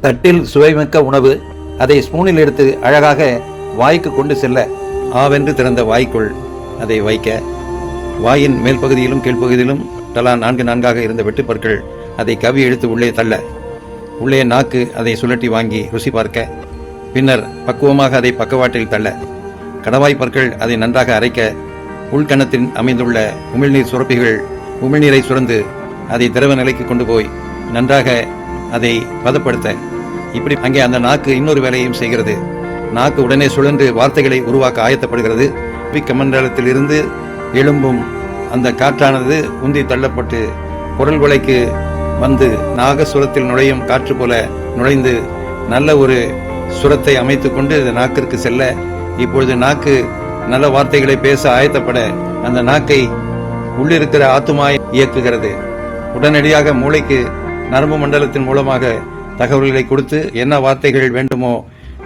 தட்டில் சுவைமிக்க உணவு, அதை ஸ்பூனில் எடுத்து அழகாக வாய்க்கு கொண்டு செல்ல, ஆவென்று திறந்த வாய்க்குள் அதை வைக்க, வாயின் மேல் பகுதியிலும் கீழ்ப்பகுதியிலும் தலா 4 இருந்த வெட்டுப்பற்கள் அதை கவி இழுத்து உள்ளே தள்ள, உள்ளே நாக்கு அதை சுழட்டி வாங்கி ருசி பார்க்க, பின்னர் பக்குவமாக அதை பக்கவாட்டில் தள்ள, கடவாய் பற்கள் அதை நன்றாக அரைக்க, உள்கணத்தில் அமைந்துள்ள உமிழ்நீர் சுரப்பிகள் உமிழ்நீரை சுரந்து அதை திரவ நிலைக்கு கொண்டு போய் நன்றாக அதை பதப்படுத்த, இப்படி அங்கே அந்த நாக்கு இன்னொரு வேலையும் செய்கிறது. நாக்கு உடனே சுழன்று வார்த்தைகளை உருவாக்க ஆயத்தப்படுகிறது. கமண்டலத்தில் இருந்து எழும்பும் அந்த காற்றானது உந்தி தள்ளப்பட்டு குரல் வளைக்கு வந்து நாகசுரத்தில் நுழையும் காற்று போல நுழைந்து நல்ல ஒரு சுரத்தை அமைத்து கொண்டு நாக்கிற்கு செல்ல, இப்பொழுது நாக்கு நல்ல வார்த்தைகளை பேச ஆயத்தப்பட அந்த நாக்கை உள்ளிருக்கிற ஆத்துமாய் இயக்குகிறது. உடனடியாக மூளைக்கு நரம்பு மண்டலத்தின் மூலமாக தகவல்களை கொடுத்து என்ன வார்த்தைகள் வேண்டுமோ,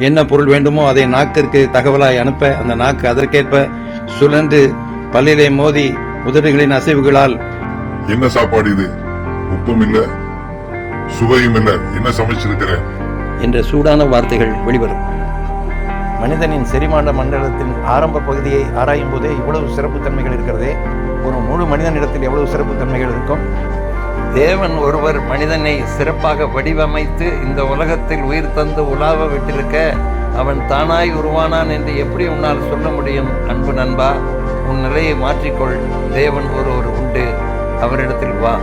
என்ன பொருள் வேண்டுமோ அதை நாக்கிற்கு தகவலாய் அனுப்ப, அந்த நாக்கு அதற்கேற்ப சுழன்று பல்லிலே மோதி உதடுகளின் அசைவுகளால், என்ன சாப்பாடு இது, உப்பும் இல்ல சுவையும் இல்ல, என்ன சமைச்சிருக்கிற என்ற சூடான வார்த்தைகள் வெளிவரும். மனிதனின் செரிமான மண்டலத்தின் ஆரம்ப பகுதியை ஆராயும் போதே இவ்வளவு சிறப்புத்தன்மைகள் இருக்கிறதே, ஒரு முழு மனிதனிடத்தில் எவ்வளவு சிறப்புத்தன்மைகள் இருக்கும். தேவன் ஒருவர் மனிதனை சிறப்பாக வடிவமைத்து இந்த உலகத்தில் உயிர் தந்து உலாவ விட்டிருக்க, அவன் தானாய் உருவானான் என்று எப்படி உன்னால் சொல்ல முடியும்? அன்பு நண்பா, உன் நிலையை மாற்றிக்கொள். தேவன் ஒருவர் உண்டு, அவரிடத்தில் வா.